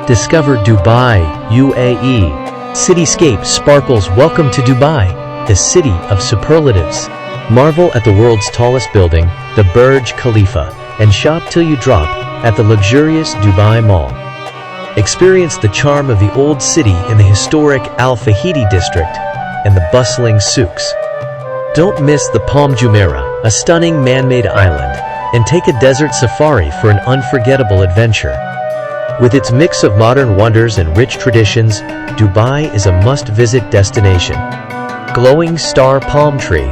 Discover Dubai, UAE. Cityscape sparkles. Welcome to Dubai, the city of superlatives. Marvel at the world's tallest building, the Burj Khalifa, and shop till you drop at the luxurious Dubai Mall. Experience the charm of the old city in the historic Fahidi district and the bustling souks. Don't miss the Palm Jumeirah, a stunning man-made island, and take a desert safari for an unforgettable adventure. With its mix of modern wonders and rich traditions, Dubai is a must-visit destination. Glowing star palm tree,